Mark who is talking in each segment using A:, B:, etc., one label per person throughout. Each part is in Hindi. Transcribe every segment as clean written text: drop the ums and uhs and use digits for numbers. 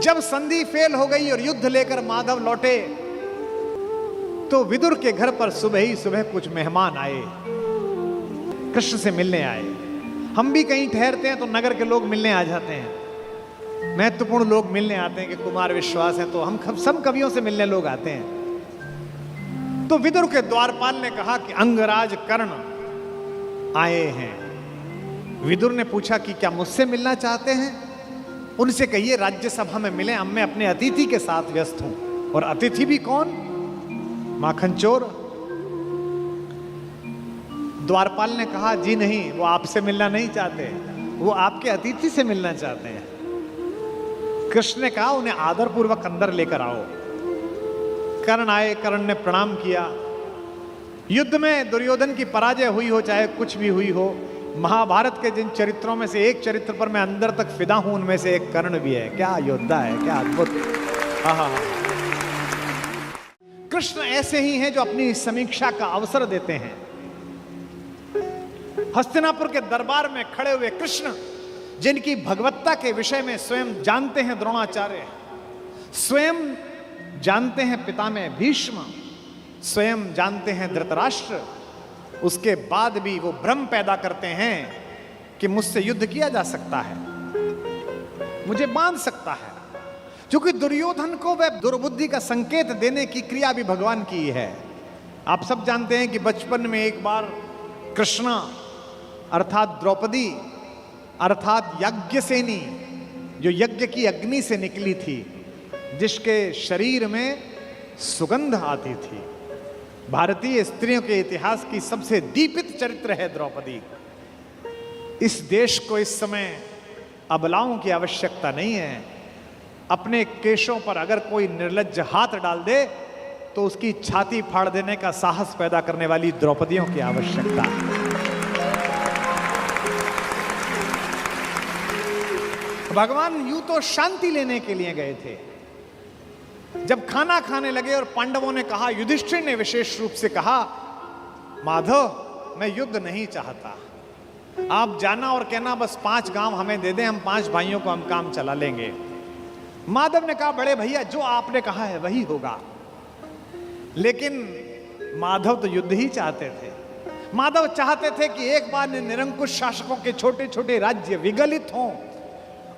A: जब संधि फेल हो गई और युद्ध लेकर माधव लौटे तो विदुर के घर पर सुबह ही सुबह कुछ मेहमान आए, कृष्ण से मिलने आए। हम भी कहीं ठहरते हैं तो नगर के लोग मिलने आ जाते हैं, महत्वपूर्ण लोग मिलने आते हैं कि कुमार विश्वास है, तो हम सब कवियों से मिलने लोग आते हैं। तो विदुर के द्वारपाल ने कहा कि अंगराज कर्ण आए हैं। विदुर ने पूछा कि क्या मुझसे मिलना चाहते हैं? उनसे कहिए राज्यसभा में मिले, अब मैं अपने अतिथि के साथ व्यस्त हूं। और अतिथि भी कौन? माखन चोर। द्वारपाल ने कहा जी नहीं, वो आपसे मिलना नहीं चाहते, वो आपके अतिथि से मिलना चाहते हैं। कृष्ण ने कहा उन्हें आदरपूर्वक अंदर लेकर आओ। कर्ण आए, कर्ण ने प्रणाम किया। युद्ध में दुर्योधन की पराजय हुई हो चाहे कुछ भी हुई हो, महाभारत के जिन चरित्रों में से एक चरित्र पर मैं अंदर तक फिदा हूं, उनमें से एक कर्ण भी है। क्या योद्धा है, क्या अद्भुत। कृष्ण ऐसे ही हैं जो अपनी समीक्षा का अवसर देते हैं। हस्तिनापुर के दरबार में खड़े हुए कृष्ण, जिनकी भगवत्ता के विषय में स्वयं जानते हैं द्रोणाचार्य, स्वयं जानते हैं पितामह भीष्म, स्वयं जानते हैं धृतराष्ट्र, उसके बाद भी वो भ्रम पैदा करते हैं कि मुझसे युद्ध किया जा सकता है, मुझे बांध सकता है। क्योंकि दुर्योधन को वह दुर्बुद्धि का संकेत देने की क्रिया भी भगवान की है। आप सब जानते हैं कि बचपन में एक बार कृष्णा अर्थात द्रौपदी अर्थात यज्ञसेनी, जो यज्ञ की अग्नि से निकली थी, जिसके शरीर में सुगंध आती थी, भारतीय स्त्रियों के इतिहास की सबसे दीपित चरित्र है द्रौपदी। इस देश को इस समय अबलाओं की आवश्यकता नहीं है। अपने केशों पर अगर कोई निर्लज्ज हाथ डाल दे तो उसकी छाती फाड़ देने का साहस पैदा करने वाली द्रौपदियों की आवश्यकता है। भगवान यूं तो शांति लेने के लिए गए थे। जब खाना खाने लगे और पांडवों ने कहा, युधिष्ठिर ने विशेष रूप से कहा, माधव मैं युद्ध नहीं चाहता, आप जाना और कहना बस 5 गांव हमें दे दें, हम 5 भाइयों को हम काम चला लेंगे। माधव ने कहा, बड़े भैया जो आपने कहा है वही होगा। लेकिन माधव तो युद्ध ही चाहते थे। माधव चाहते थे कि एक बार निरंकुश शासकों के छोटे छोटे राज्य विगलित हों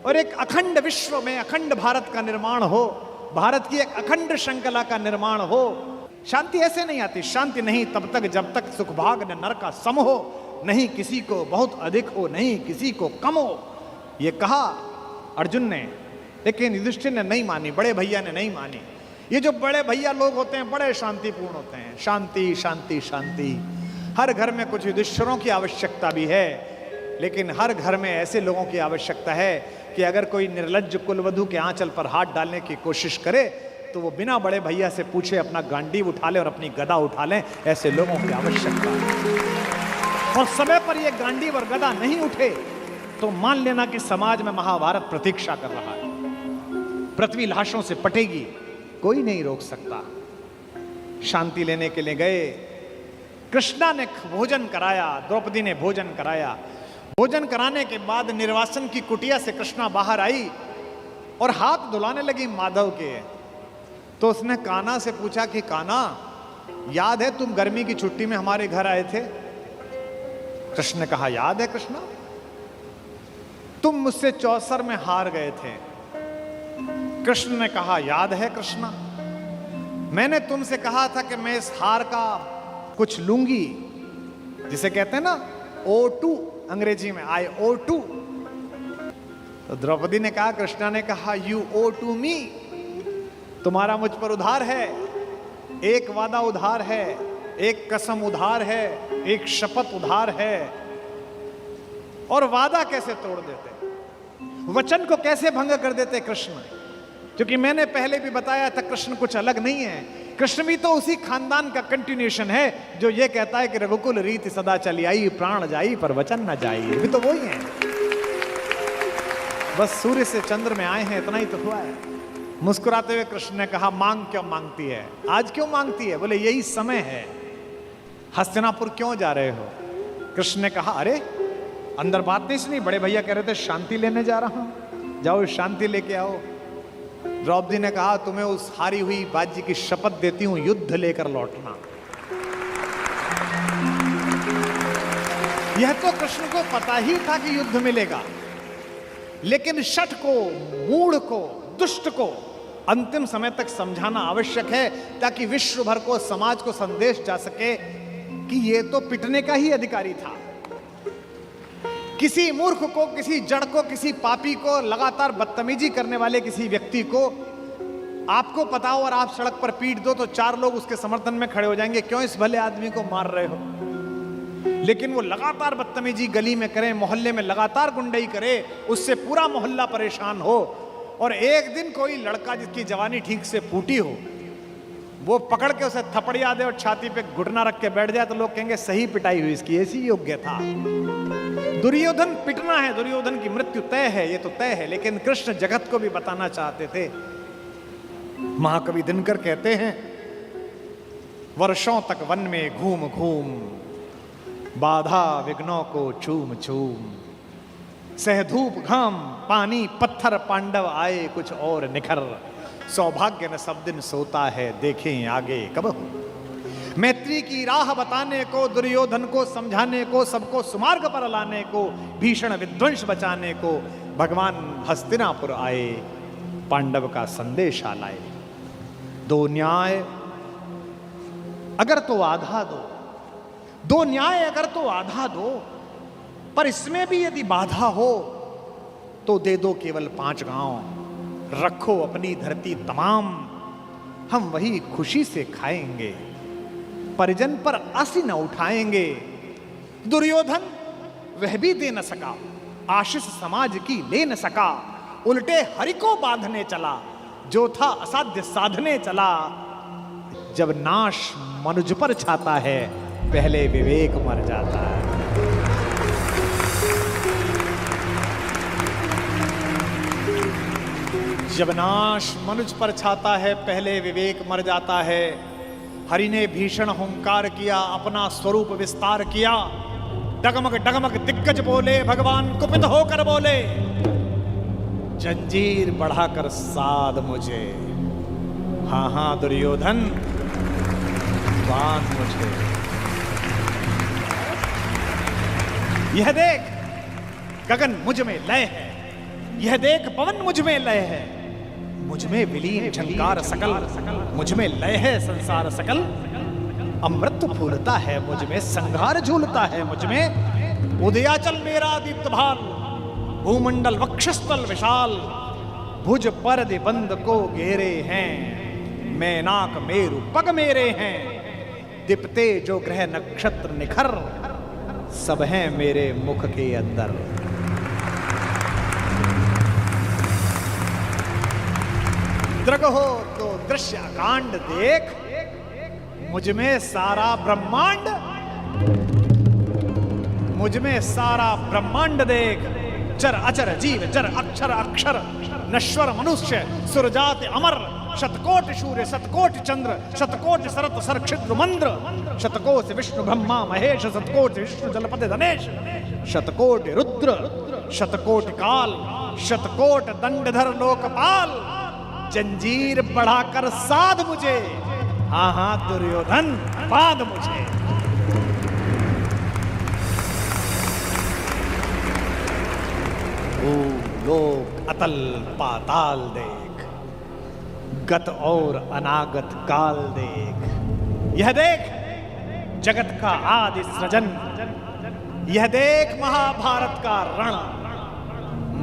A: और एक अखंड विश्व में अखंड भारत का निर्माण हो, भारत की एक अखंड श्रृंखला का निर्माण हो। शांति ऐसे नहीं आती। शांति नहीं तब तक जब तक सुखभाग न नर का सम हो, नहीं किसी को बहुत अधिक हो, नहीं किसी को कम हो। ये कहा अर्जुन ने, लेकिन युधिष्ठिर ने नहीं मानी, बड़े भैया ने नहीं मानी। ये जो बड़े भैया लोग होते हैं बड़े शांतिपूर्ण होते हैं। शांति शांति शांति। हर घर में कुछ युधिष्ठिरों की आवश्यकता भी है, लेकिन हर घर में ऐसे लोगों की आवश्यकता है कि अगर कोई निर्लज्ज कुलवधू के आंचल पर हाथ डालने की कोशिश करे तो वो बिना बड़े भैया से पूछे अपना गांडीव उठा ले और अपनी गदा उठा लें। ऐसे लोगों की आवश्यकता है। और समय पर ये गांडीव और गदा नहीं उठे तो मान लेना कि समाज में महाभारत प्रतीक्षा कर रहा है। पृथ्वी लाशों से पटेगी, कोई नहीं रोक सकता। शांति लेने के लिए गए। कृष्णा ने भोजन कराया, द्रौपदी ने भोजन कराया। भोजन कराने के बाद निर्वासन की कुटिया से कृष्णा बाहर आई और हाथ धुलाने लगी माधव के। तो उसने कान्हा से पूछा कि कान्हा, याद है तुम गर्मी की छुट्टी में हमारे घर आए थे? कृष्ण ने कहा, याद है कृष्णा, तुम मुझसे चौसर में हार गए थे। कृष्ण ने कहा, याद है कृष्णा, मैंने तुमसे कहा था कि मैं इस हार का कुछ लूंगी, जिसे कहते हैं ना O2 अंग्रेजी में, I owe to। तो द्रौपदी ने कहा, कृष्णा ने कहा, you owe to me, तुम्हारा मुझ पर उधार है। एक वादा उधार है, एक कसम उधार है, एक शपथ उधार है। और वादा कैसे तोड़ देते, वचन को कैसे भंग कर देते कृष्ण? क्योंकि मैंने पहले भी बताया था कृष्ण कुछ अलग नहीं है। कृष्ण भी तो उसी खानदान का कंटिन्यूएशन है जो ये कहता है कि रघुकुल रीति सदा चली आई, प्राण जाई पर वचन न जाई। भी तो वही है, बस सूर्य से चंद्र में आए हैं, इतना ही तो हुआ है। मुस्कुराते हुए कृष्ण ने कहा, मांग क्यों मांगती है, आज क्यों मांगती है? बोले यही समय है। हस्तिनापुर क्यों जा रहे हो? कृष्ण ने कहा, अरे अंदर बात नहीं सुनी, बड़े भैया कह रहे थे शांति लेने जा रहा हूं, जाओ शांति लेके आओ। द्रौपदी ने कहा, तुम्हें उस हारी हुई बाजी की शपथ देती हूं, युद्ध लेकर लौटना। यह तो कृष्ण को पता ही था कि युद्ध मिलेगा, लेकिन शठ को, मूढ़ को, दुष्ट को अंतिम समय तक समझाना आवश्यक है, ताकि विश्व भर को, समाज को संदेश जा सके कि यह तो पिटने का ही अधिकारी था। किसी मूर्ख को, किसी जड़ को, किसी पापी को, लगातार बदतमीजी करने वाले किसी व्यक्ति को आपको पता हो और आप सड़क पर पीट दो तो 4 लोग उसके समर्थन में खड़े हो जाएंगे, क्यों इस भले आदमी को मार रहे हो। लेकिन वो लगातार बदतमीजी गली में करे, मोहल्ले में लगातार गुंडई करे, उससे पूरा मोहल्ला परेशान हो, और एक दिन कोई लड़का जिसकी जवानी ठीक से फूटी हो, वो पकड़ के उसे थपड़िया दे और छाती पे घुटना रख के बैठ जाए, तो लोग कहेंगे सही पिटाई हुई इसकी, ऐसी योग्य था। दुर्योधन पिटना है, दुर्योधन की मृत्यु तय है, ये तो तय है, लेकिन कृष्ण जगत को भी बताना चाहते थे। महाकवि दिनकर कहते हैं, वर्षों तक वन में घूम घूम, बाधा विघ्नों को चूम चूम, सह धूप घाम पानी पत्थर, पांडव आए कुछ और निखर, सौभाग्य न सब दिन सोता है, देखें आगे कब हो। मैत्री की राह बताने को, दुर्योधन को समझाने को, सबको सुमार्ग पर लाने को, भीषण विध्वंस बचाने को भगवान हस्तिनापुर आए, पांडव का संदेशा लाए। 2 न्याय अगर तो आधा दो, 2 न्याय अगर तो आधा दो, पर इसमें भी यदि बाधा हो तो दे दो केवल 5 गांव, रखो अपनी धरती तमाम, हम वही खुशी से खाएंगे, परिजन पर आसी न उठाएंगे। दुर्योधन वह भी दे न सका, आशीष समाज की ले न सका, उल्टे हरि को बांधने चला, जो था असाध्य साधने चला। जब नाश मनुज पर छाता है, पहले विवेक मर जाता है। जब नाश मनुज पर छाता है, पहले विवेक मर जाता है। हरि ने भीषण हुंकार किया, अपना स्वरूप विस्तार किया, डगमग डगमग दिग्गज बोले, भगवान कुपित होकर बोले, जंजीर बढ़ाकर साध मुझे, हाँ हाँ दुर्योधन बांध मुझे। यह देख गगन मुझ में लय है, यह देख पवन मुझ में लय है, मुझ में विलीन झंकार सकल, मुझ में लय है संसार सकल। अमृत फूलता है मुझ में, संघार झूलता है मुझ में, उदयाचल मेरा दीप्त भाल, भूमंडल वक्षस्थल विशाल, भुज पर बंद को घेरे हैं, मैनाक मेरु पग मेरे हैं, दीप्ते जो ग्रह नक्षत्र निखर, सब हैं मेरे मुख के अंदर। दृग हो तो दृश्य कांड देख, मुझ में सारा ब्रह्मांड, मुझ में सारा ब्रह्मांड देख, चर अचर जीव जर अक्षर अक्षर, नश्वर मनुष्य सुरजात अमर, शतकोटि सूर्य शतकोटि चंद्र, शतकोटि सरत सरक्षिद्र मंद्र, शतकोटि विष्णु ब्रह्मा महेश, शतकोटि विष्णु जलपति धनेश, शतकोटि रुद्र, शतकोटि काल, शतकोटि दंडधर लोकपाल, जंजीर बढ़ाकर साध मुझे, हाँ हाँ दुर्योधन बांध मुझे। लोक अतल पाताल देख, गत और अनागत काल देख, यह देख जगत का आदि सृजन, यह देख महाभारत का रण,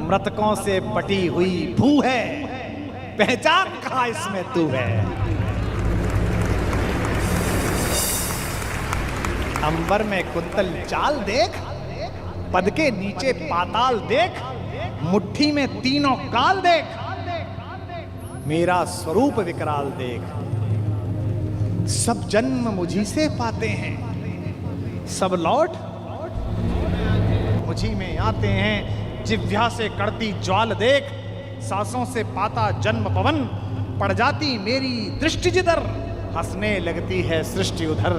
A: मृतकों से बटी हुई भू है, पहचान कहां इसमें तू है। अंबर में कुंतल चाल देख, पद के नीचे पाताल देख, मुट्ठी में तीनों काल देख, मेरा स्वरूप विकराल देख। सब जन्म मुझी से पाते हैं, सब लौट मुझी में आते हैं। जिह्वा से कड़ती ज्वाल देख, सांसों से पाता जन्म पवन, पड़ जाती मेरी दृष्टि जिधर, हंसने लगती है सृष्टि उधर।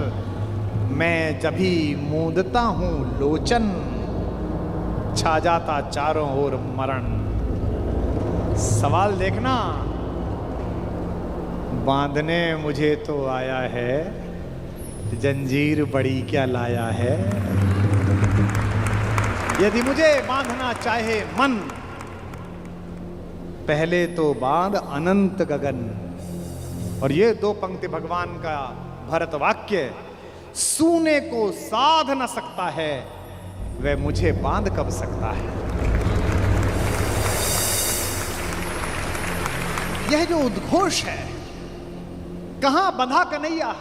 A: मैं जभी मूंदता हूं लोचन, छा जाता चारों ओर मरण। सवाल देखना, बांधने मुझे तो आया है, जंजीर बड़ी क्या लाया है। यदि मुझे बांधना चाहे मन, पहले तो बांध अनंत गगन। और ये दो पंक्ति भगवान का भरत वाक्य, सूने को साध न सकता है, वह मुझे बांध कब सकता है। यह जो उद्घोष है, कहां बंधा कन्हैया,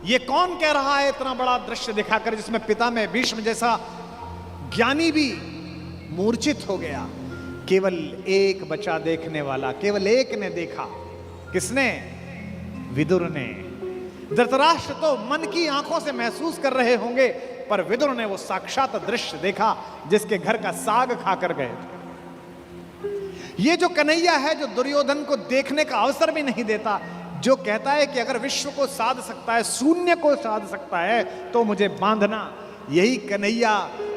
A: ये कौन कह रहा है इतना बड़ा दृश्य दिखाकर, जिसमें पिता में भीष्म जैसा ज्ञानी भी मूर्छित हो गया। केवल एक बचा देखने वाला, केवल एक ने देखा। किसने? विदुर ने। धृतराष्ट्र तो मन की आंखों से महसूस कर रहे होंगे, पर विदुर ने वो साक्षात दृश्य देखा जिसके घर का साग खाकर गए थे। ये जो कन्हैया है, जो दुर्योधन को देखने का अवसर भी नहीं देता, जो कहता है कि अगर विश्व को साध सकता है, शून्य को साध सकता है, तो मुझे बांधना। यही कन्हैया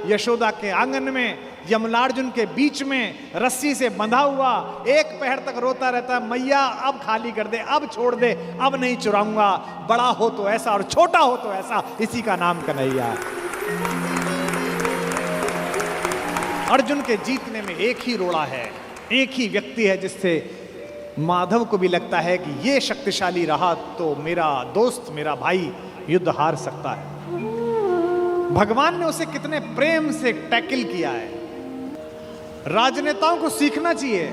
A: यशोदा के आंगन में यमलार्जुन के बीच में रस्सी से बंधा हुआ एक पहर तक रोता रहता है, मैया अब खाली कर दे, अब छोड़ दे, अब नहीं चुराऊंगा। बड़ा हो तो ऐसा और छोटा हो तो ऐसा, इसी का नाम कन्हैया। अर्जुन के जीतने में एक ही रोड़ा है, एक ही व्यक्ति है जिससे माधव को भी लगता है कि ये शक्तिशाली रहा तो मेरा दोस्त, मेरा भाई युद्ध हार सकता है। भगवान ने उसे कितने प्रेम से टैकल किया है। राजनेताओं को सीखना चाहिए,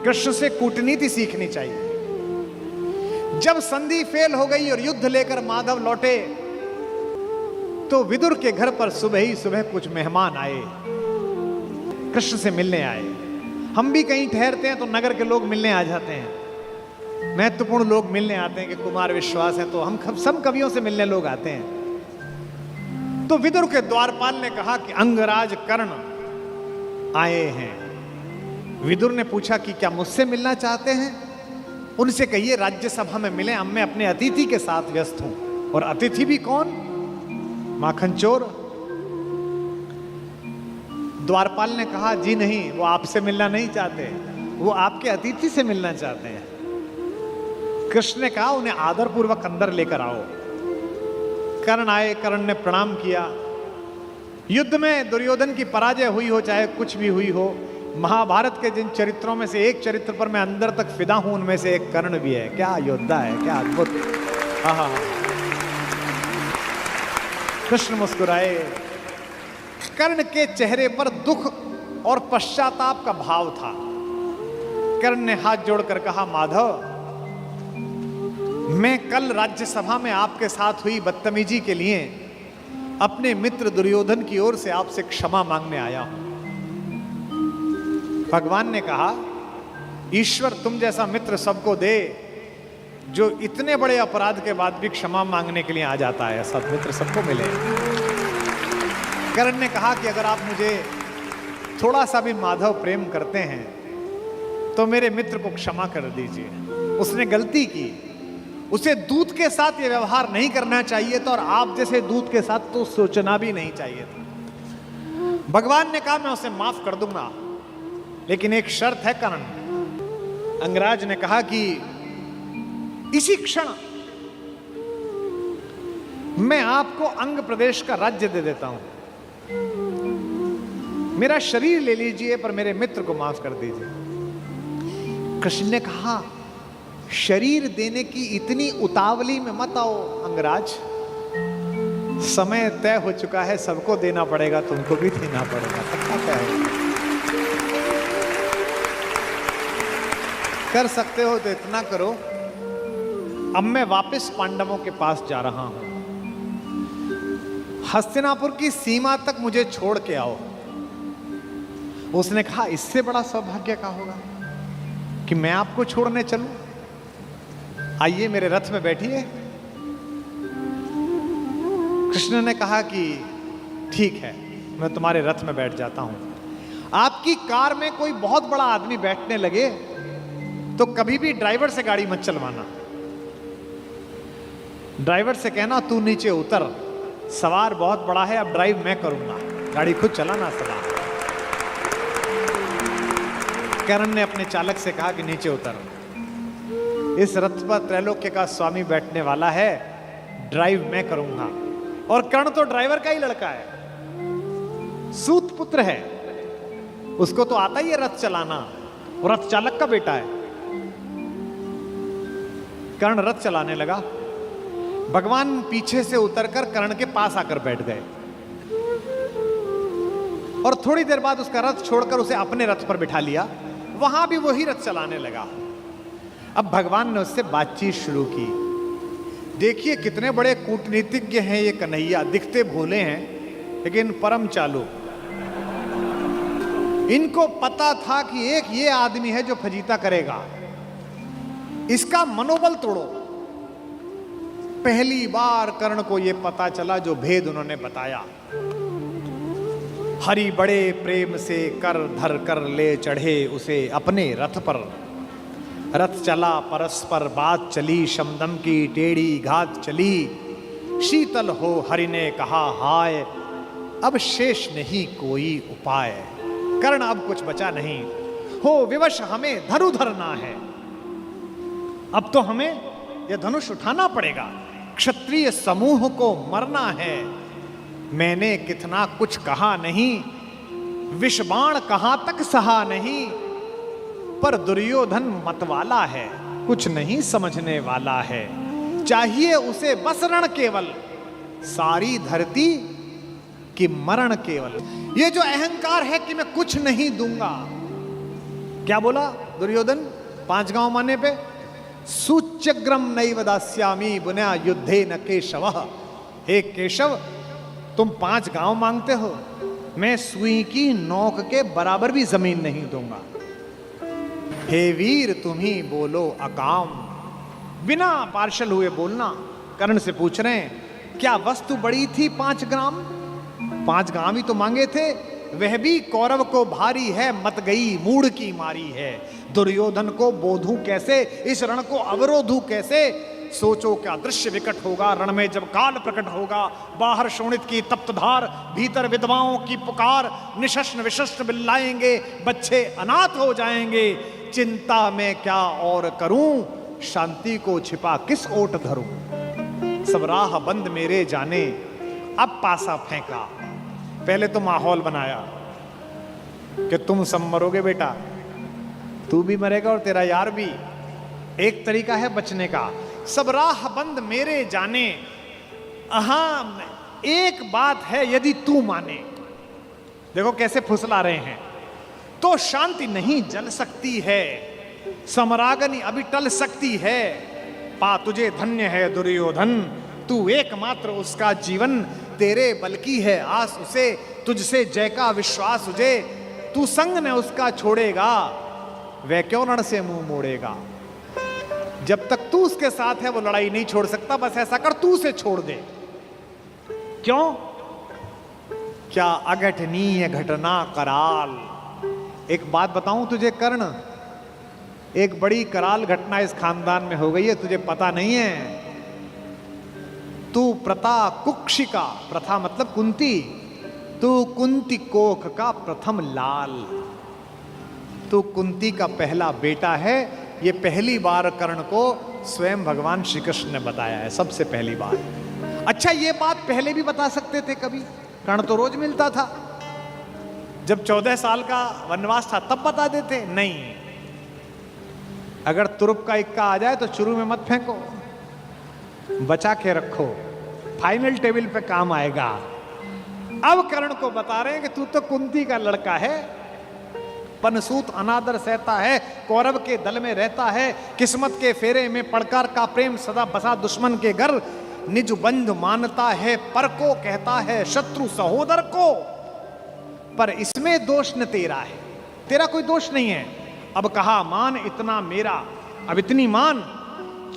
A: कृष्ण से कूटनीति सीखनी चाहिए। जब संधि फेल हो गई और युद्ध लेकर माधव लौटे, तो विदुर के घर पर सुबह ही सुबह कुछ मेहमान आए, कृष्ण से मिलने आए। हम भी कहीं ठहरते हैं तो नगर के लोग मिलने आ जाते हैं, महत्वपूर्ण लोग मिलने आते हैं कि कुमार विश्वास है, तो हम सब कवियों से मिलने लोग आते हैं। तो विदुर के द्वारपाल ने कहा कि अंगराज कर्ण आए हैं। विदुर ने पूछा कि क्या मुझसे मिलना चाहते हैं? उनसे कहिए राज्यसभा में मिले, अब मैं अपने अतिथि के साथ व्यस्त हूं। और अतिथि भी कौन? माखन चोर। द्वारपाल ने कहा जी नहीं, वो आपसे मिलना नहीं चाहते, वो आपके अतिथि से मिलना चाहते हैं। कृष्ण ने कहा उन्हें आदरपूर्वक अंदर लेकर आओ। कर्ण आए, कर्ण ने प्रणाम किया। युद्ध में दुर्योधन की पराजय हुई हो, चाहे कुछ भी हुई हो, महाभारत के जिन चरित्रों में से एक चरित्र पर मैं अंदर तक फिदा हूं, उनमें से एक कर्ण भी है। क्या योद्धा है, क्या अद्भुत। कृष्ण मुस्कुराए। कर्ण के चेहरे पर दुख और पश्चाताप का भाव था। कर्ण ने हाथ जोड़कर कहा, माधव, मैं कल राज्यसभा में आपके साथ हुई बदतमीजी के लिए अपने मित्र दुर्योधन की ओर से आपसे क्षमा मांगने आया हूं। भगवान ने कहा, ईश्वर तुम जैसा मित्र सबको दे जो इतने बड़े अपराध के बाद भी क्षमा मांगने के लिए आ जाता है। सब मित्र सबको मिले। कर्ण ने कहा कि अगर आप मुझे थोड़ा सा भी माधव प्रेम करते हैं तो मेरे मित्र को क्षमा कर दीजिए। उसने गलती की, उसे दूत के साथ ये व्यवहार नहीं करना चाहिए था, और आप जैसे दूत के साथ तो सोचना भी नहीं चाहिए था। भगवान ने कहा मैं उसे माफ कर दूंगा, लेकिन एक शर्त है कर्ण। अंगराज ने कहा कि इसी क्षण मैं आपको अंग प्रदेश का राज्य दे देता हूं, मेरा शरीर ले लीजिए, पर मेरे मित्र को माफ कर दीजिए। कृष्ण ने कहा, शरीर देने की इतनी उतावली में मत आओ अंगराज, समय तय हो चुका है, सबको देना पड़ेगा, तुमको भी देना पड़ेगा। पक्का तय है। कर सकते हो तो इतना करो, अब मैं वापस पांडवों के पास जा रहा हूं, हस्तिनापुर की सीमा तक मुझे छोड़ के आओ। उसने कहा, इससे बड़ा सौभाग्य का होगा कि मैं आपको छोड़ने चलूं? आइए मेरे रथ में बैठिए। कृष्ण ने कहा कि ठीक है, मैं तुम्हारे रथ में बैठ जाता हूं। आपकी कार में कोई बहुत बड़ा आदमी बैठने लगे तो कभी भी ड्राइवर से गाड़ी मत चलवाना। ड्राइवर से कहना, तू नीचे उतर, सवार बहुत बड़ा है, अब ड्राइव मैं करूंगा, गाड़ी खुद चलाना सवार। कर्ण ने अपने चालक से कहा कि नीचे उतर। इस रथ पर त्रैलोक्य का स्वामी बैठने वाला है, ड्राइव मैं करूंगा। और कर्ण तो ड्राइवर का ही लड़का है, सूत पुत्र है, उसको तो आता ही है रथ चलाना, वो रथ चालक का बेटा है। कर्ण रथ चलाने लगा, भगवान पीछे से उतरकर कर्ण के पास आकर बैठ गए और थोड़ी देर बाद उसका रथ छोड़कर उसे अपने रथ पर बिठा लिया, वहां भी वही रथ चलाने लगा। अब भगवान ने उससे बातचीत शुरू की। देखिए कितने बड़े कूटनीतिज्ञ हैं ये कन्हैया, दिखते भोले हैं लेकिन परम चालू। इनको पता था कि एक ये आदमी है जो फजीता करेगा, इसका मनोबल तोड़ो। पहली बार कर्ण को यह पता चला जो भेद उन्होंने बताया। हरि बड़े प्रेम से कर धर कर ले चढ़े उसे अपने रथ पर। रथ चला परस्पर बात चली, शमदम की टेढ़ी घात चली। शीतल हो हरि ने कहा हाय, अब शेष नहीं कोई उपाय। कर्ण अब कुछ बचा नहीं, हो विवश हमें धनु धरना है। अब तो हमें यह धनुष उठाना पड़ेगा, क्षत्रिय समूह को मरना है। मैंने कितना कुछ कहा नहीं, विषबाण कहां तक सहा नहीं। पर दुर्योधन मतवाला है, कुछ नहीं समझने वाला है। चाहिए उसे बस रण केवल, सारी धरती की मरण केवल। ये जो अहंकार है कि मैं कुछ नहीं दूंगा, क्या बोला दुर्योधन 5 गांव माने पे? सूच्यग्रम नैव दास्यामि बुना युद्धे न केशव। हे केशव, तुम 5 गांव मांगते हो, मैं सुई की नोक के बराबर भी जमीन नहीं दूंगा। हे वीर तुम ही बोलो अकाम। बिना पार्शल हुए बोलना। कर्ण से पूछ रहे हैं क्या वस्तु बड़ी थी 5 ग्राम? 5 ग्राम ही तो मांगे थे, वह भी कौरव को भारी है, मत गई मूढ़ की मारी है। दुर्योधन को बोधूं कैसे, इस रण को अवरोधूं कैसे? सोचो क्या दृश्य विकट होगा रण में जब काल प्रकट होगा। बाहर शोणित की तप्त धार, भीतर विधवाओं की पुकार। निशस्त्र विशस्त्र बिल्लाएंगे, बच्चे अनाथ हो जाएंगे। चिंता में क्या और करूं, शांति को छिपा किस ओट धरूं। सब राह बंद मेरे जाने, अब पासा फेंका। पहले तो माहौल बनाया कि तुम सब मरोगे बेटा, तू भी मरेगा और तेरा यार भी। एक तरीका है बचने का, सब राह बंद मेरे जाने। हाँ एक बात है, यदि तू माने, देखो कैसे फुसला रहे हैं, तो शांति नहीं जल सकती है, समरागनी अभी टल सकती है। पा तुझे धन्य है दुर्योधन, तू एकमात्र उसका जीवन। तेरे बल की है आस उसे, तुझसे जय का विश्वास उसे। तू संग न उसका छोड़ेगा, वह क्यों रण से मुंह मोड़ेगा। जब तक तू उसके साथ है वो लड़ाई नहीं छोड़ सकता। बस ऐसा कर, तू उसे छोड़ दे। क्यों? क्या अघटनीय घटना कराल। एक बात बताऊं तुझे कर्ण, एक बड़ी कराल घटना इस खानदान में हो गई है, तुझे पता नहीं है। तू प्रता कुक्षिका, प्रथा मतलब कुंती, तू कुंती कोख का प्रथम लाल। तू कुंती का पहला बेटा है। ये पहली बार कर्ण को स्वयं भगवान श्री कृष्ण ने बताया है, सबसे पहली बार। अच्छा ये बात पहले भी बता सकते थे कभी, कर्ण तो रोज मिलता था। जब 14 साल का वनवास था तब बता देते, नहीं। अगर तुरुप का इक्का आ जाए तो शुरू में मत फेंको, बचा के रखो, फाइनल टेबल पे काम आएगा। अब कर्ण को बता रहे हैं कि तू तो कुंती का लड़का है, पनसूत अनादर सहता है, कौरव के दल में रहता है, किस्मत के फेरे में पड़कर का प्रेम सदा बसा दुश्मन के घर। निज बंधु मानता है पर को, कहता है शत्रु सहोदर को। पर इसमें दोष न तेरा है, तेरा कोई दोष नहीं है। अब कहा मान इतना मेरा, अब इतनी मान,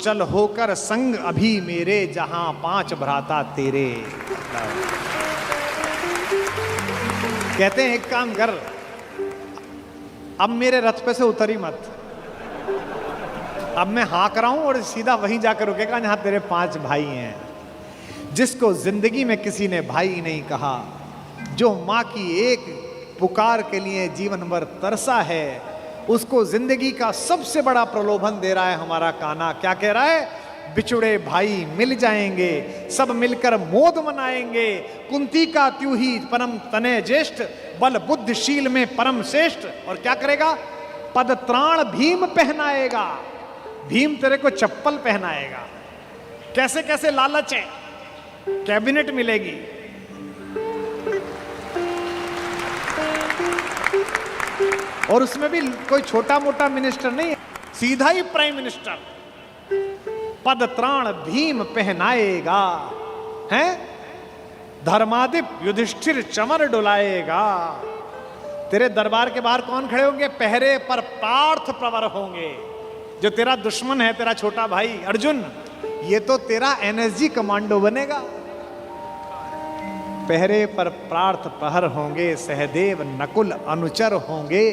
A: चल होकर संग अभी मेरे, जहां 5 भ्राता तेरे। कहते हैं एक काम कर, अब मेरे रथ पे से उतरी मत, अब मैं हाँक रहा हूं और सीधा वहीं जाकर रुकेगा जहां तेरे 5 भाई हैं। जिसको जिंदगी में किसी ने भाई नहीं कहा, जो मां की एक पुकार के लिए जीवन भर तरसा है, उसको जिंदगी का सबसे बड़ा प्रलोभन दे रहा है हमारा कान्हा। क्या कह रहा है? बिछुड़े भाई मिल जाएंगे, सब मिलकर मोद मनाएंगे। कुंती का त्यू ही परम तनय ज्येष्ठ, बल बुद्धिशील में परम श्रेष्ठ। और क्या करेगा? पद त्राण भीम पहनाएगा। भीम तेरे को चप्पल पहनाएगा। कैसे कैसे लालच है, कैबिनेट मिलेगी, और उसमें भी कोई छोटा मोटा मिनिस्टर नहीं, सीधा ही प्राइम मिनिस्टर। पद त्राण भीम पहनाएगा, हैं? धर्मादिप युधिष्ठिर चमर डुलाएगा। तेरे दरबार के बाहर कौन खड़े होंगे? पहरे पर पार्थ प्रवर होंगे। जो तेरा दुश्मन है, तेरा छोटा भाई अर्जुन, ये तो तेरा एनएसजी कमांडो बनेगा। पहरे पर पार्थ प्रहर होंगे, सहदेव नकुल अनुचर होंगे।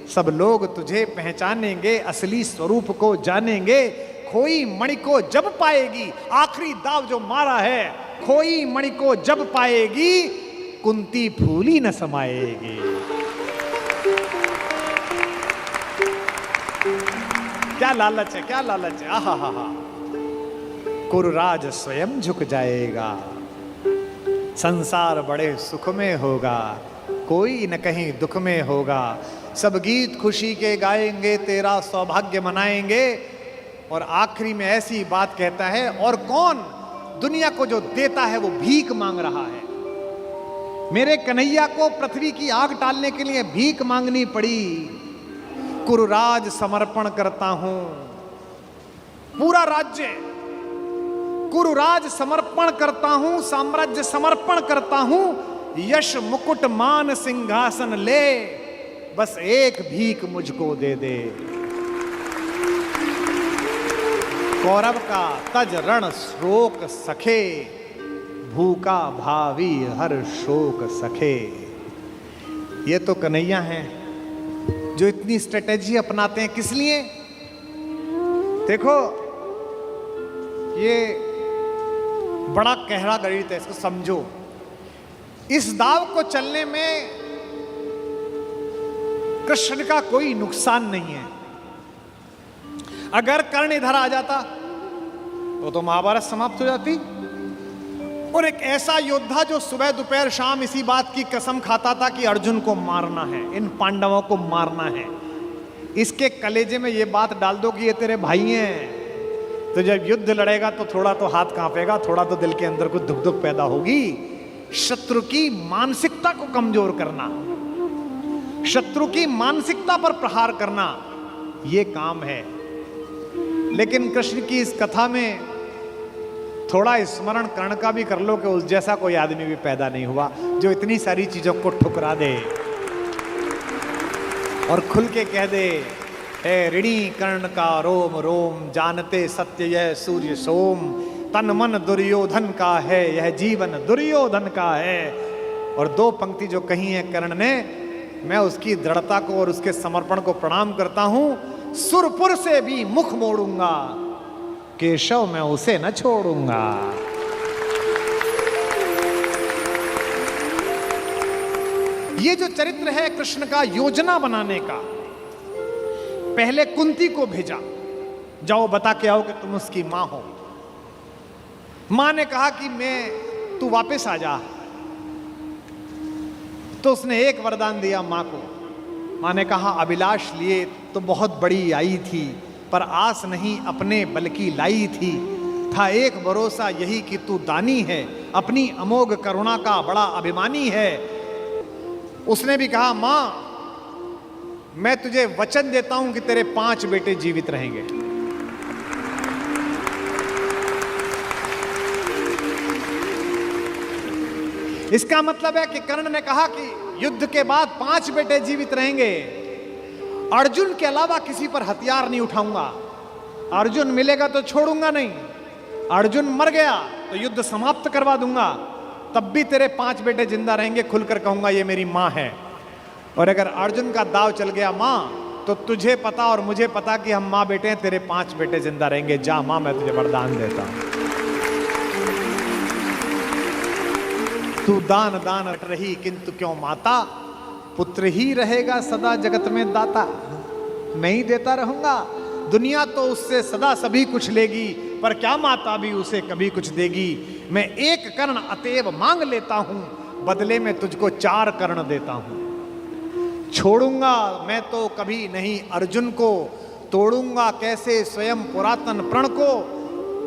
A: सब लोग तुझे पहचानेंगे, असली स्वरूप को जानेंगे। खोई मणि को जब पाएगी, आखिरी दाव जो मारा है, खोई मणि को जब पाएगी, कुंती फूली न समाएगी। क्या लालच है, क्या लालच है। आहा हा हा। कुरुराज स्वयं झुक जाएगा, संसार बड़े सुख में होगा, कोई न कहीं दुख में होगा। सब गीत खुशी के गाएंगे, तेरा सौभाग्य मनाएंगे। और आखिरी में ऐसी बात कहता है, और कौन दुनिया को जो देता है वो भीख मांग रहा है। मेरे कन्हैया को पृथ्वी की आग टालने के लिए भीख मांगनी पड़ी। कुरुराज समर्पण करता हूं, पूरा राज्य कुरुराज समर्पण करता हूं, साम्राज्य समर्पण करता हूं। यश मुकुट मान सिंहासन ले, बस एक भीख मुझको दे दे। कौरव का तज रण शोक सखे, भूखा भावी हर शोक सखे। ये तो कन्हैया हैं जो इतनी स्ट्रेटेजी अपनाते हैं। किस लिए? देखो, ये बड़ा गहरा गणित है, इसको समझो। इस दाव को चलने में कृष्ण का कोई नुकसान नहीं है। अगर कर्ण इधर आ जाता तो महाभारत समाप्त हो जाती। और एक ऐसा योद्धा जो सुबह दोपहर शाम इसी बात की कसम खाता था कि अर्जुन को मारना है, इन पांडवों को मारना है, इसके कलेजे में ये बात डाल दो कि ये तेरे भाई हैं, तो जब युद्ध लड़ेगा तो थोड़ा तो हाथ कांपेगा, थोड़ा तो दिल के अंदर कुछ दुख दुख पैदा होगी। शत्रु की मानसिकता को कमजोर करना, शत्रु की मानसिकता पर प्रहार करना, ये काम है। लेकिन कृष्ण की इस कथा में थोड़ा स्मरण कर्ण का भी कर लो कि उस जैसा कोई आदमी भी पैदा नहीं हुआ जो इतनी सारी चीजों को ठुकरा दे और खुल के कह दे, हे ऋणी कर्ण का रोम रोम, जानते सत्य यह सूर्य सोम। तन मन दुर्योधन का है, यह जीवन दुर्योधन का है। और दो पंक्ति जो कही है कर्ण ने, मैं उसकी दृढ़ता को और उसके समर्पण को प्रणाम करता हूं। सुरपुर से भी मुख मोड़ूंगा, केशव मैं उसे न छोड़ूंगा। ये जो चरित्र है कृष्ण का योजना बनाने का, पहले कुंती को भेजा, जाओ बता के आओ कि तुम उसकी मां हो। मां ने कहा कि तू वापस आ जा, तो उसने एक वरदान दिया मां को। मां ने कहा, अभिलाष लिए तो बहुत बड़ी आई थी, पर आस नहीं अपने बल की लाई थी। था एक भरोसा यही कि तू दानी है, अपनी अमोघ करुणा का बड़ा अभिमानी है। उसने भी कहा, मां मैं तुझे वचन देता हूं कि तेरे 5 बेटे जीवित रहेंगे। इसका मतलब है कि कर्ण ने कहा कि युद्ध के बाद 5 बेटे जीवित रहेंगे। अर्जुन के अलावा किसी पर हथियार नहीं उठाऊंगा। अर्जुन मिलेगा तो छोड़ूंगा नहीं, अर्जुन मर गया तो युद्ध समाप्त करवा दूंगा, तब भी तेरे 5 बेटे जिंदा रहेंगे। खुलकर कहूंगा ये मेरी मां है। और अगर अर्जुन का दाव चल गया मां, तो तुझे पता और मुझे पता कि हम मां बेटे हैं, तेरे 5 बेटे जिंदा रहेंगे। जा मां, मैं तुझे वरदान देता हूं। तू दान दान रही किंतु क्यों माता, पुत्र ही रहेगा सदा जगत में दाता। मैं ही देता रहूंगा। दुनिया तो उससे सदा सभी कुछ लेगी, पर क्या माता भी उसे कभी कुछ देगी। मैं एक कर्ण अतएव मांग लेता हूं, बदले में तुझको 4 कर्ण देता हूं। छोड़ूंगा मैं तो कभी नहीं अर्जुन को, तोड़ूंगा कैसे स्वयं पुरातन प्रण को,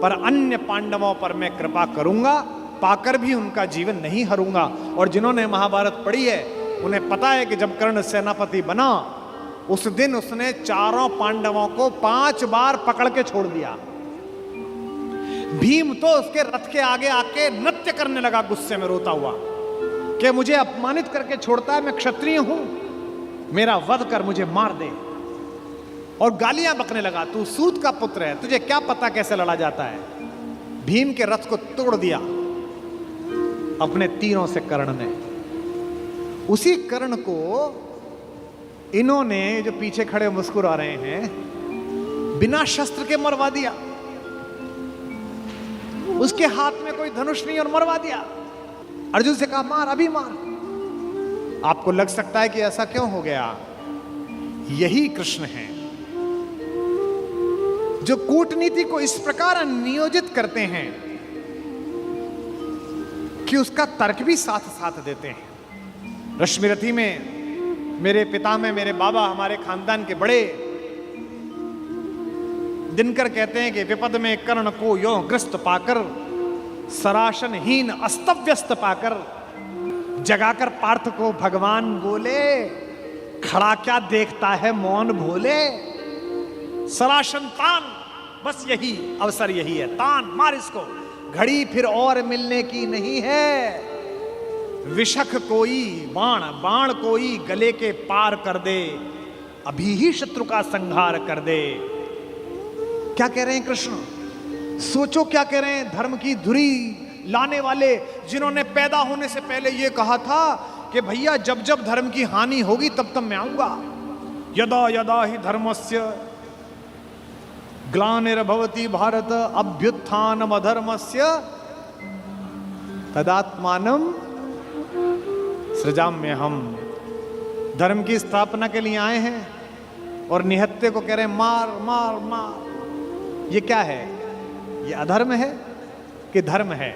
A: पर अन्य पांडवों पर मैं कृपा करूंगा, पाकर भी उनका जीवन नहीं हरूंगा। और जिन्होंने महाभारत पढ़ी है उन्हें पता है कि जब कर्ण सेनापति बना उस दिन उसने चारों पांडवों को 5 बार पकड़ के छोड़ दिया। भीम तो उसके रथ के आगे आके नृत्य करने लगा गुस्से में रोता हुआ कि मुझे अपमानित करके छोड़ता है, मैं क्षत्रिय हूं, मेरा वध कर, मुझे मार दे। और गालियां बकने लगा, तू सूत का पुत्र है, तुझे क्या पता कैसे लड़ा जाता है। भीम के रथ को तोड़ दिया अपने तीरों से कर्ण ने। उसी कर्ण को इन्होंने, जो पीछे खड़े मुस्कुरा रहे हैं, बिना शस्त्र के मरवा दिया। उसके हाथ में कोई धनुष नहीं और मरवा दिया। अर्जुन से कहा मार, अभी मार। आपको लग सकता है कि ऐसा क्यों हो गया। यही कृष्ण हैं जो कूटनीति को इस प्रकार नियोजित करते हैं कि उसका तर्क भी साथ साथ देते हैं। रश्मिरथी में मेरे पिता में, मेरे बाबा, हमारे खानदान के बड़े दिनकर कहते हैं कि विपद में कर्ण को यो ग्रस्त पाकर, सराशनहीन अस्तव्यस्त पाकर, जगाकर पार्थ को भगवान बोले, खड़ा क्या देखता है मौन भोले। सराशन तान, बस यही अवसर यही है, तान मार इसको, घड़ी फिर और मिलने की नहीं है। विषख कोई बाण, बाण कोई गले के पार कर दे, अभी ही शत्रु का संहार कर दे। क्या कह रहे हैं कृष्ण, सोचो क्या कह रहे हैं। धर्म की धुरी लाने वाले, जिन्होंने पैदा होने से पहले यह कहा था कि भैया जब जब धर्म की हानि होगी तब तब मैं आऊंगा। यदा यदा ही धर्मस्य ग्लानिर्भवति भारत अभ्युत्थानम अधर्मस्य तदात्मानम सृजाम्य। हम धर्म की स्थापना के लिए आए हैं और निहत्ते को कह रहे हैं मार मार मार। ये क्या है, ये अधर्म है कि धर्म है।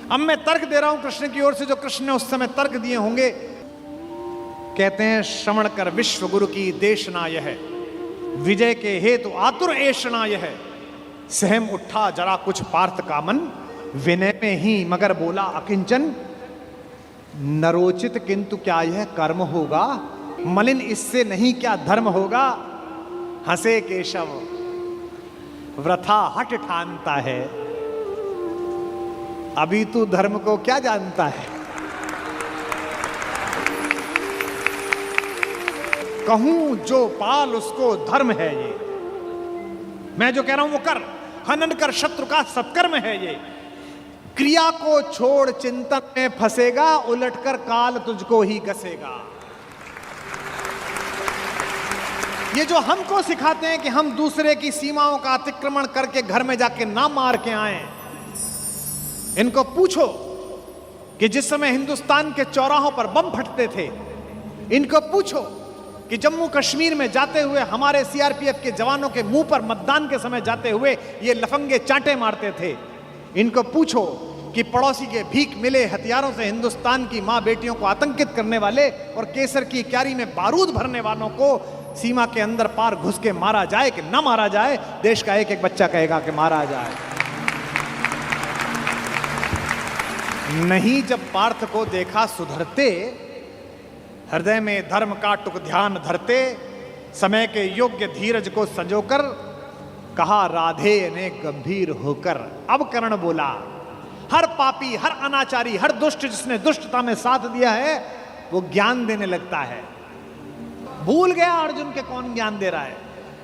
A: अब मैं तर्क दे रहा हूं कृष्ण की ओर से, जो कृष्ण ने उस समय तर्क दिए होंगे। कहते हैं श्रवण कर विश्व गुरु की देशना यह, विजय के हेतु आतुर ऐषणा यह, सहम उठा जरा कुछ पार्थ का मन, विनय में ही मगर बोला अकिंचन। नरोचित किंतु क्या यह कर्म होगा, मलिन इससे नहीं क्या धर्म होगा। हंसे केशव वृथा हट ठानता है, अभी तू धर्म को क्या जानता है। कहूं जो पाल उसको धर्म है ये, मैं जो कह रहा हूं वो कर, हनन कर शत्रु का सत्कर्म है ये। क्रिया को छोड़ चिंतन में फंसेगा, उलटकर काल तुझको ही कसेगा। ये जो हमको सिखाते हैं कि हम दूसरे की सीमाओं का अतिक्रमण करके घर में जाके ना मार के आए, इनको पूछो कि जिस समय हिंदुस्तान के चौराहों पर बम फटते थे, इनको पूछो कि जम्मू कश्मीर में जाते हुए हमारे सीआरपीएफ के जवानों के मुंह पर मतदान के समय जाते हुए ये लफंगे चांटे मारते थे। इनको पूछो कि पड़ोसी के भीख मिले हथियारों से हिंदुस्तान की मां बेटियों को आतंकित करने वाले और केसर की क्यारी में बारूद भरने वालों को सीमा के अंदर पार घुस के मारा जाए कि ना मारा जाए। देश का एक एक बच्चा कहेगा कि मारा जाए। नहीं, जब पार्थ को देखा सुधरते, हृदय में धर्म का टुक ध्यान धरते, समय के योग्य धीरज को संजोकर कहा राधे ने गंभीर होकर। अब कर्ण बोला, हर पापी, हर अनाचारी, हर दुष्ट जिसने दुष्टता में साथ दिया है वो ज्ञान देने लगता है। भूल गया अर्जुन के कौन ज्ञान दे रहा है।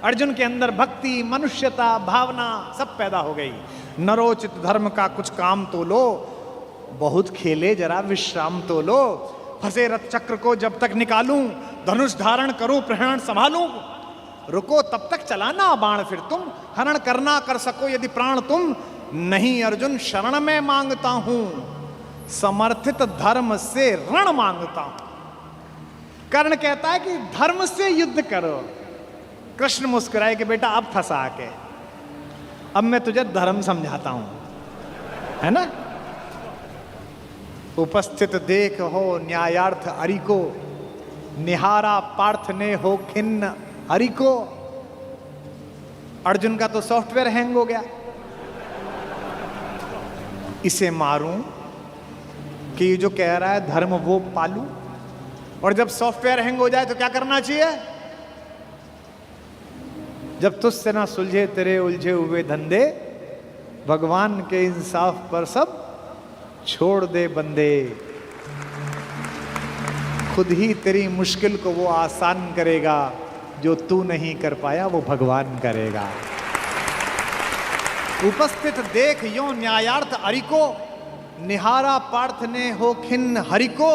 A: अर्जुन के अंदर भक्ति, मनुष्यता, भावना सब पैदा हो गई। नरोचित धर्म का कुछ काम तो लो, बहुत खेले जरा विश्राम तो लो। फंसे रथ चक्र को जब तक निकालूं, धनुष धारण करूं, प्रहरण संभालूं। रुको तब तक चलाना बाण फिर तुम, हरण करना कर सको यदि प्राण तुम। नहीं अर्जुन शरण में मांगता हूं, समर्थित धर्म से रण मांगता हूं। कर्ण कहता है कि धर्म से युद्ध करो, कृष्ण मुस्कुराए कि बेटा अब फंसा के, अब मैं तुझे धर्म समझाता हूं, है ना। उपस्थित देख हो न्यायार्थ हरि को, निहारा पार्थ ने हो खिन्न हरि को। अर्जुन का तो सॉफ्टवेयर हैंग हो गया, इसे मारूं कि ये जो कह रहा है धर्म वो पालूं। और जब सॉफ्टवेयर हैंग हो जाए तो क्या करना चाहिए? जब तुझसे ना सुलझे तेरे उलझे हुए धंधे, भगवान के इंसाफ पर सब छोड़ दे बंदे। खुद ही तेरी मुश्किल को वो आसान करेगा, जो तू नहीं कर पाया वो भगवान करेगा। उपस्थित देख यो न्यायार्थ हरि को, निहारा पार्थ ने हो खिन्न हरि को।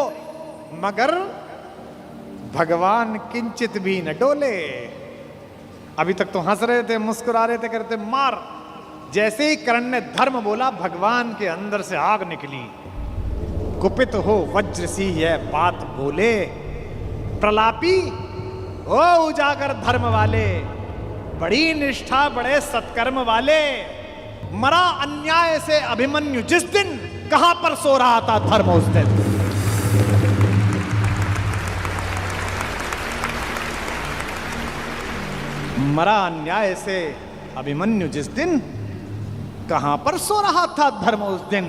A: मगर भगवान किंचित भी न डोले। अभी तक तो हंस रहे थे, मुस्कुरा रहे थे, करते मार। जैसे ही कर्ण ने धर्म बोला, भगवान के अंदर से आग निकली। कुपित हो वज्र सी यह बात बोले, प्रलापी हो उजागर धर्म वाले, बड़ी निष्ठा बड़े सत्कर्म वाले। मरा अन्याय से अभिमन्यु जिस दिन, कहां पर सो रहा था धर्म उस दिन। मरा अन्याय से अभिमन्यु जिस दिन, कहां पर सो रहा था धर्म उस दिन।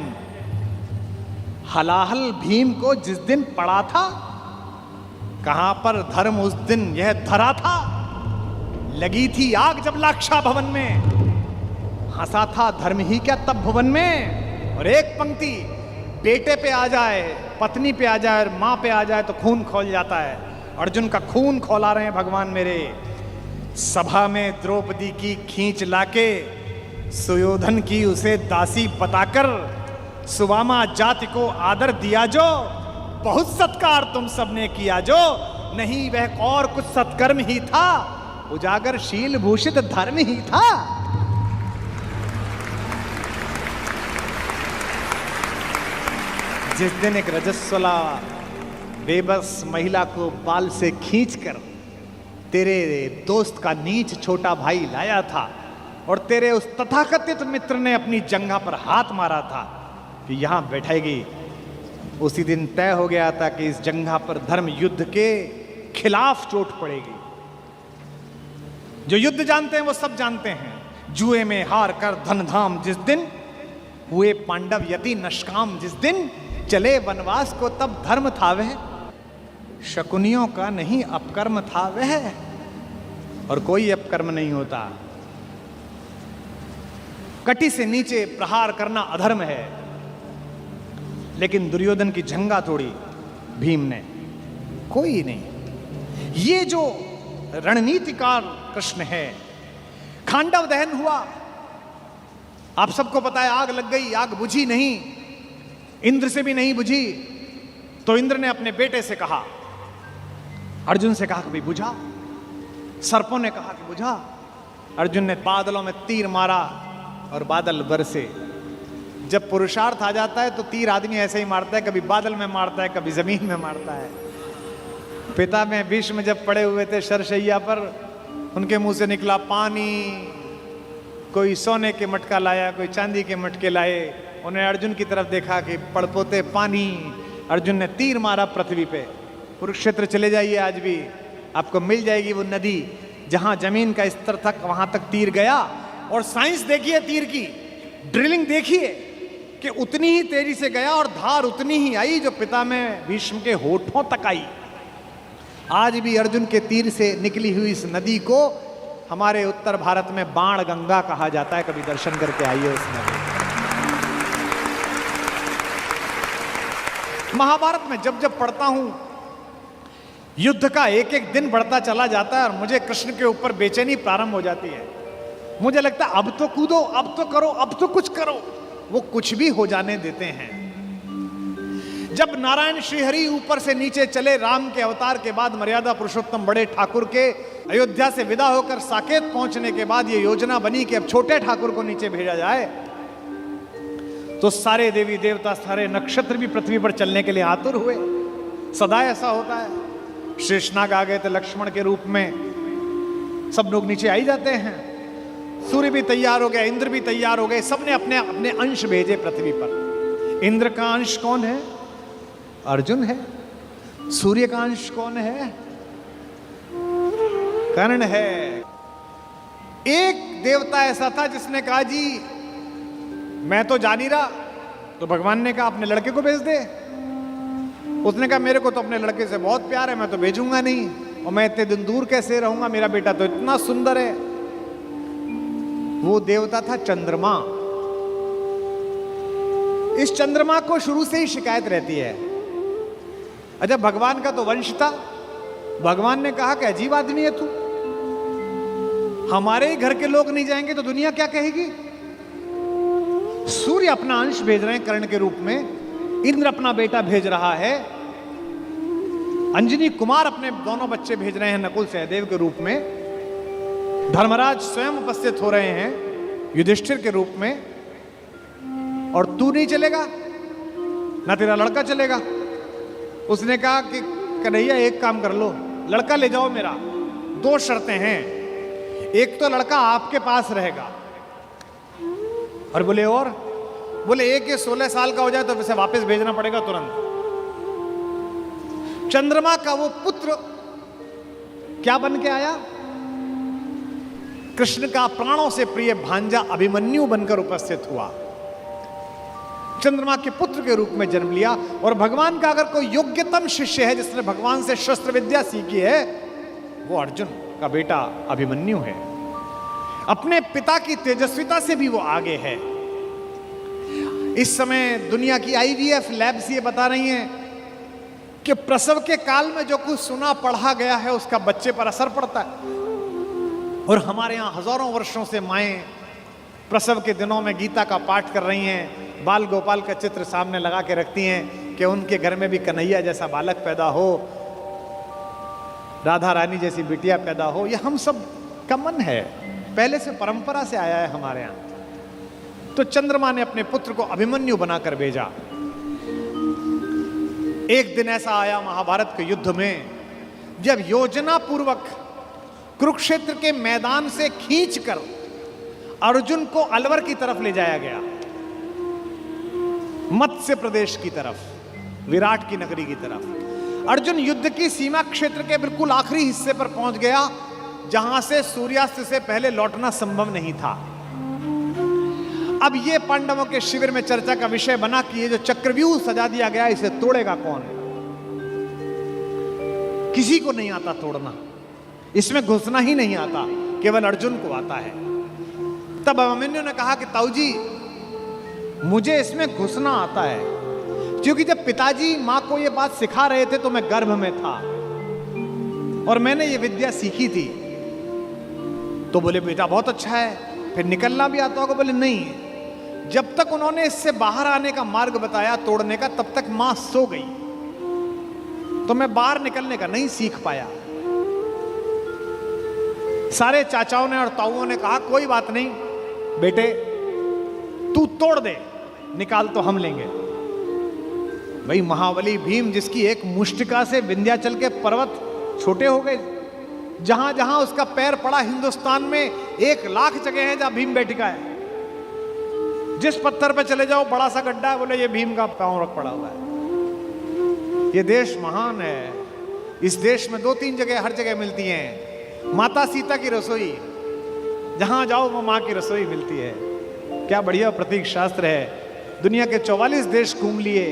A: हलाहल भीम को जिस दिन पड़ा था, कहां पर धर्म उस दिन यह धरा था। लगी थी आग जब लाक्षा भवन में, हंसा था धर्म ही क्या तब भुवन में। और एक पंक्ति, बेटे पे आ जाए, पत्नी पे आ जाए और मां पे आ जाए तो खून खौल जाता है। अर्जुन का खून खौला रहे हैं भगवान मेरे। सभा में द्रौपदी की खींच लाके, सुयोधन की उसे दासी बताकर, सुवामा जाति को आदर दिया जो, बहुत सत्कार तुम सबने किया जो। नहीं वह और कुछ सत्कर्म ही था, उजागर शील भूषित धर्म ही था। जिस दिन एक रजस्वला बेबस महिला को बाल से खींचकर तेरे दोस्त का नीच छोटा भाई लाया था, और तेरे उस तथाकथित मित्र ने अपनी जंघा पर हाथ मारा था कि यहां बैठेगी, उसी दिन तय हो गया था कि इस जंघा पर धर्म युद्ध के खिलाफ चोट पड़ेगी। जो युद्ध जानते हैं वो सब जानते हैं, जुए में हार कर धन धाम जिस दिन, हुए पांडव यति नष्काम जिस दिन, चले वनवास को तब धर्म था वह, शकुनियों का नहीं अपकर्म था वह। और कोई अपकर्म नहीं होता। कटी से नीचे प्रहार करना अधर्म है, लेकिन दुर्योधन की जंघा तोड़ी भीम ने, कोई नहीं। ये जो रणनीतिकार कृष्ण है। खांडव दहन हुआ, आप सबको पता है, आग लग गई, आग बुझी नहीं, इंद्र से भी नहीं बुझी। तो इंद्र ने अपने बेटे से कहा, अर्जुन से कहा कि भाई बुझा। सर्पों ने कहा कि बुझा। अर्जुन ने बादलों में तीर मारा और बादल बरसे। जब पुरुषार्थ आ जाता है तो तीर आदमी ऐसे ही मारता है, कभी बादल में मारता है, कभी जमीन में मारता है। पिता में भीष्म जब पड़े हुए थे शरशैया पर, उनके मुंह से निकला पानी। कोई सोने के मटका लाया, कोई चांदी के मटके लाए। उन्हें अर्जुन की तरफ देखा कि पड़पोते पानी। अर्जुन ने तीर मारा पृथ्वी पे। कुरुक्षेत्र चले जाइए, आज भी आपको मिल जाएगी वो नदी जहां जमीन का स्तर तक, वहां तक तीर गया। और साइंस देखिए तीर की, ड्रिलिंग देखिए कि उतनी ही तेजी से गया और धार उतनी ही आई जो पिता में भीष्म के होठों तक आई। आज भी अर्जुन के तीर से निकली हुई इस नदी को हमारे उत्तर भारत में बाण गंगा कहा जाता है। कभी दर्शन करके आइए उस नदी। महाभारत में जब जब पढ़ता हूं, युद्ध का एक एक दिन बढ़ता चला जाता है और मुझे कृष्ण के ऊपर बेचैनी प्रारंभ हो जाती है। मुझे लगता है अब तो कूदो, अब तो करो, अब तो कुछ करो। वो कुछ भी हो जाने देते हैं। जब नारायण श्रीहरि ऊपर से नीचे चले, राम के अवतार के बाद मर्यादा पुरुषोत्तम बड़े ठाकुर के अयोध्या से विदा होकर साकेत पहुंचने के बाद ये योजना बनी कि अब छोटे ठाकुर को नीचे भेजा जाए, तो सारे देवी देवता, सारे नक्षत्र भी पृथ्वी पर चलने के लिए आतुर हुए। सदा ऐसा होता है। शेषनाग आ गए थे लक्ष्मण के रूप में, सब लोग नीचे आई जाते हैं। सूर्य भी तैयार हो गया, इंद्र भी तैयार हो गए, सबने अपने अपने अंश भेजे पृथ्वी पर। इंद्र का अंश कौन है? अर्जुन है। सूर्य का अंश कौन है? कर्ण है। एक देवता ऐसा था जिसने कहा जी मैं तो जा नहीं रहा, तो भगवान ने कहा अपने लड़के को भेज दे। उसने कहा मेरे को तो अपने लड़के से बहुत प्यार है, मैं तो भेजूंगा नहीं, और मैं इतने दिन दूर कैसे रहूंगा, मेरा बेटा तो इतना सुंदर है। वो देवता था चंद्रमा। इस चंद्रमा को शुरू से ही शिकायत रहती है। अच्छा, भगवान का तो वंश था। भगवान ने कहा कि अजीब आदमी है तू, हमारे ही घर के लोग नहीं जाएंगे तो दुनिया क्या कहेगी। सूर्य अपना अंश भेज रहे हैं कर्ण के रूप में, इंद्र अपना बेटा भेज रहा है, अंजनी कुमार अपने दोनों बच्चे भेज रहे हैं नकुल सहदेव के रूप में, धर्मराज स्वयं उपस्थित हो रहे हैं युधिष्ठिर के रूप में, और तू नहीं चलेगा, ना तेरा लड़का चलेगा। उसने कहा कि कन्हैया एक काम कर लो, लड़का ले जाओ मेरा, दो शर्तें हैं, एक तो लड़का आपके पास रहेगा, और बोले एक ये 16 साल का हो जाए तो उसे वापस भेजना पड़ेगा तुरंत। चंद्रमा का वो पुत्र क्या बन के आया? कृष्ण का प्राणों से प्रिय भांजा अभिमन्यु बनकर उपस्थित हुआ, चंद्रमा के पुत्र के रूप में जन्म लिया। और भगवान का अगर कोई योग्यतम शिष्य है जिसने भगवान से शस्त्र विद्या सीखी है, वो अर्जुन का बेटा अभिमन्यु है। अपने पिता की तेजस्विता से भी वो आगे है। इस समय दुनिया की IVF लैब्स ये बता रही हैं कि प्रसव के काल में जो कुछ सुना पढ़ा गया है उसका बच्चे पर असर पड़ता है। और हमारे यहाँ हजारों वर्षों से माएं प्रसव के दिनों में गीता का पाठ कर रही हैं, बाल गोपाल का चित्र सामने लगा के रखती हैं कि उनके घर में भी कन्हैया जैसा बालक पैदा हो, राधा रानी जैसी बिटिया पैदा हो। यह हम सब का मन है, पहले से परंपरा से आया है हमारे यहाँ। तो चंद्रमा ने अपने पुत्र को अभिमन्यु बनाकर भेजा। एक दिन ऐसा आया महाभारत के युद्ध में, जब योजना पूर्वक कुरुक्षेत्र के मैदान से खींचकर अर्जुन को अलवर की तरफ ले जाया गया, मत्स्य प्रदेश की तरफ, विराट की नगरी की तरफ। अर्जुन युद्ध की सीमा क्षेत्र के बिल्कुल आखिरी हिस्से पर पहुंच गया, जहां से सूर्यास्त से पहले लौटना संभव नहीं था। अब ये पांडवों के शिविर में चर्चा का विषय बना कि ये जो चक्रव्यूह सजा दिया गया इसे तोड़ेगा कौन? किसी को नहीं आता तोड़ना, इसमें घुसना ही नहीं आता, केवल अर्जुन को आता है। तब अभिमन्यु ने कहा कि ताऊ जी मुझे इसमें घुसना आता है, क्योंकि जब पिताजी मां को ये बात सिखा रहे थे तो मैं गर्भ में था और मैंने ये विद्या सीखी थी। तो बोले बेटा बहुत अच्छा है, फिर निकलना भी आता होगा? बोले नहीं, जब तक उन्होंने इससे बाहर आने का मार्ग बताया तोड़ने का, तब तक मां सो गई, तो मैं बाहर निकलने का नहीं सीख पाया। सारे चाचाओं ने और ताऊओं ने कहा कोई बात नहीं बेटे, तू तोड़ दे, निकाल तो हम लेंगे। भाई महाबली भीम, जिसकी एक मुष्टिका से विंध्याचल के पर्वत छोटे हो गए, जहां जहां उसका पैर पड़ा हिंदुस्तान में 1 लाख जगह है जहां भीम बैठिका है। जिस पत्थर पे चले जाओ बड़ा सा गड्ढा है, बोले ये भीम का पांव रख पड़ा हुआ है। ये देश महान है। इस देश में 2-3 जगह हर जगह मिलती हैं माता सीता की रसोई, जहां जाओ वो मां की रसोई मिलती है। क्या बढ़िया प्रतीक शास्त्र है। दुनिया के 44 देश घूम लिए,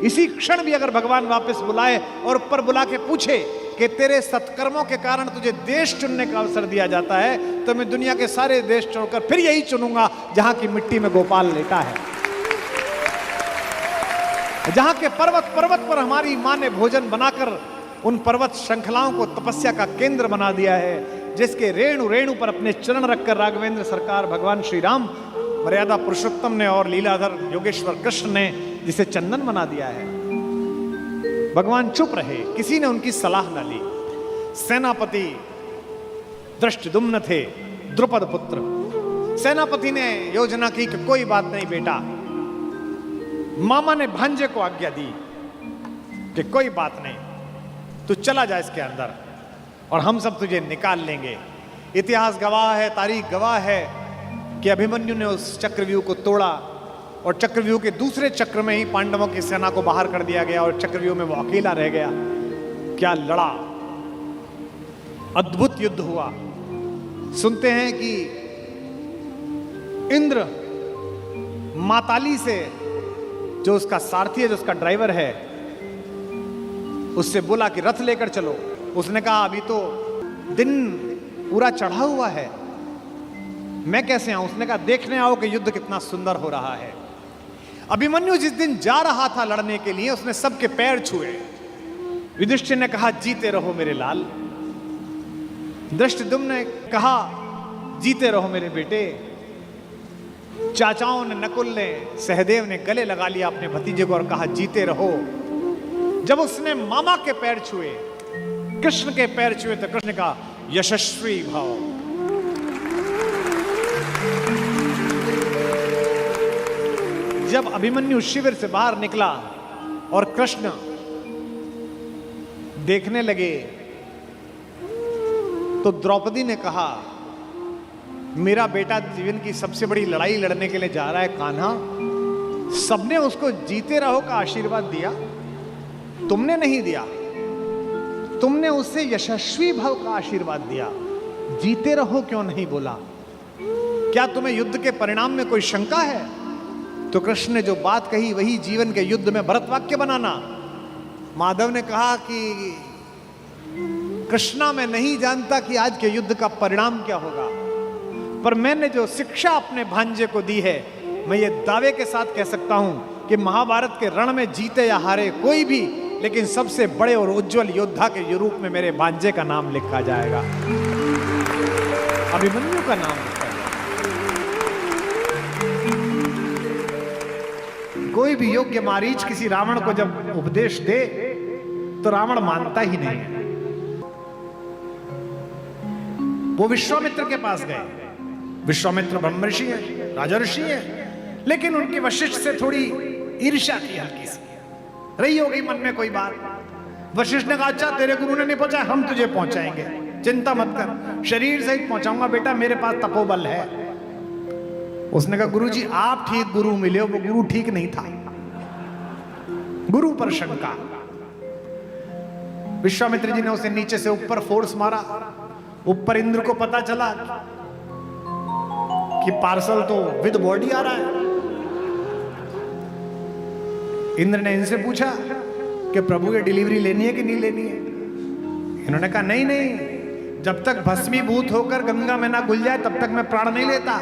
A: इसी क्षण भी अगर भगवान वापस बुलाए और ऊपर बुला के पूछे कि तेरे सत्कर्मों के कारण तुझे देश चुनने का अवसर दिया जाता है, तो मैं दुनिया के सारे देश छोड़कर फिर यही चुनूंगा जहां की मिट्टी में गोपाल लेटा है, जहां के पर्वत पर्वत पर हमारी मां ने भोजन बनाकर उन पर्वत श्रृंखलाओं को तपस्या का केंद्र बना दिया है, जिसके रेणु रेणु पर अपने चरण रखकर राघवेंद्र सरकार भगवान श्री राम मर्यादा पुरुषोत्तम ने और लीलाधर योगेश्वर कृष्ण ने जिसे चंदन बना दिया है। भगवान चुप रहे, किसी ने उनकी सलाह न ली। सेनापति दृष्टद्युम्न थे, द्रुपद पुत्र। सेनापति ने योजना की कि कोई बात नहीं बेटा, मामा ने भांजे को आज्ञा दी कि कोई बात नहीं, तू चला जा इसके अंदर और हम सब तुझे निकाल लेंगे। इतिहास गवाह है, तारीख गवाह है कि अभिमन्यु ने उस चक्रव्यूह को तोड़ा और चक्रव्यूह के दूसरे चक्र में ही पांडवों की सेना को बाहर कर दिया गया और चक्रव्यूह में वो अकेला रह गया। क्या लड़ा, अद्भुत युद्ध हुआ। सुनते हैं कि इंद्र माताली से, जो उसका सारथी है, जो उसका ड्राइवर है, उससे बोला कि रथ लेकर चलो। उसने कहा अभी तो दिन पूरा चढ़ा हुआ है, मैं कैसे आऊं? उसने कहा देखने आओ कि युद्ध कितना सुंदर हो रहा है। अभिमन्यु जिस दिन जा रहा था लड़ने के लिए, उसने सबके पैर छुए। युधिष्ठिर ने कहा जीते रहो मेरे लाल। धृष्टद्युम्न ने कहा जीते रहो मेरे बेटे। चाचाओं ने, नकुल ने, सहदेव ने गले लगा लिया अपने भतीजे को और कहा जीते रहो। जब उसने मामा के पैर छुए, कृष्ण के पैर छुए, तो कृष्ण ने कहा यशस्वी भव। जब अभिमन्यु शिविर से बाहर निकला और कृष्ण देखने लगे, तो द्रौपदी ने कहा मेरा बेटा जीवन की सबसे बड़ी लड़ाई लड़ने के लिए जा रहा है कान्हा, सबने उसको जीते रहो का आशीर्वाद दिया, तुमने नहीं दिया। तुमने उसे यशस्वी भव का आशीर्वाद दिया, जीते रहो क्यों नहीं बोला? क्या तुम्हें युद्ध के परिणाम में कोई शंका है? तो कृष्ण ने जो बात कही वही जीवन के युद्ध में भरत वाक्य बनाना। माधव ने कहा कि कृष्णा मैं नहीं जानता कि आज के युद्ध का परिणाम क्या होगा, पर मैंने जो शिक्षा अपने भांजे को दी है, मैं ये दावे के साथ कह सकता हूं कि महाभारत के रण में जीते या हारे कोई भी, लेकिन सबसे बड़े और उज्जवल योद्धा के रूप में मेरे भांजे का नाम लिखा जाएगा, अभिमन्यु का नाम लिखा जाएगा। कोई भी योग्य मारीच किसी रावण को जब उपदेश दे तो रावण मानता ही नहीं है। वो विश्वामित्र के पास गए। विश्वामित्र ब्रह्म ऋषि है, राजा ऋषि है, लेकिन उनकी वशिष्ठ से थोड़ी ईर्ष्या थी, हल्की सी रही होगी मन में कोई बात। वशिष्ठ ने कहा अच्छा तेरे गुरु ने नहीं पहुंचाया, हम तुझे पहुंचाएंगे, चिंता मत कर, शरीर सहित पहुंचाऊंगा बेटा, मेरे पास तपोबल है। उसने कहा गुरुजी आप ठीक गुरु मिले हो, वो गुरु ठीक नहीं था। गुरु पर शंका। विश्वामित्र जी ने उसे नीचे से ऊपर फोर्स मारा। ऊपर इंद्र को पता चला कि पार्सल तो विद बॉडी आ रहा है। इंद्र ने इनसे पूछा कि प्रभु ये डिलीवरी लेनी है कि नहीं लेनी है? इन्होंने कहा नहीं नहीं, जब तक भस्मीभूत होकर गंगा में ना घुल जाए तब तक मैं प्राण नहीं लेता।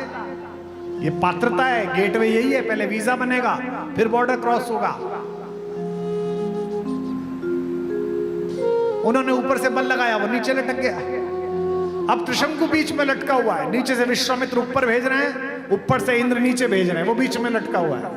A: ये पात्रता है, गेटवे यही है, पहले वीजा बनेगा फिर बॉर्डर क्रॉस होगा। उन्होंने ऊपर से बल लगाया, वो नीचे लटक गया। अब त्रिशंकु बीच में लटका हुआ है, नीचे से विश्वामित्र ऊपर भेज रहे हैं, ऊपर से इंद्र नीचे भेज रहे हैं, वो बीच में लटका हुआ है।